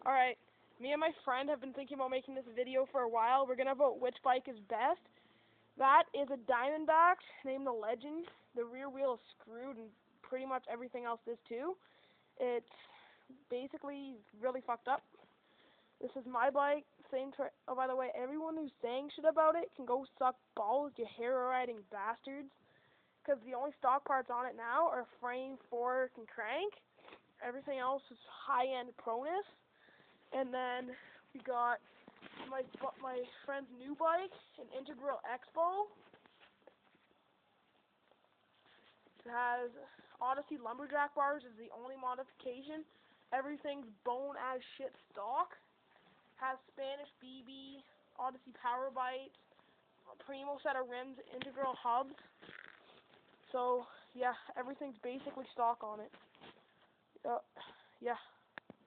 Alright, me and my friend have been thinking about making this video for a while. We're gonna vote which bike is best. That is a Diamondback named the Legend. The rear wheel is screwed and pretty much everything else is too. It's basically really fucked up. This is my bike. Oh, by the way, everyone who's saying shit about it can go suck balls, you hair-riding bastards. Because the only stock parts on it now are frame, fork, and crank. Everything else is high-end proness. And then we got my friend's new bike, an Integral Expo. It has Odyssey lumberjack bars is the only modification. Everything's bone as shit stock. Has Spanish BB, Odyssey power bites, primo set of rims, integral hubs. So yeah, everything's basically stock on it. Yeah.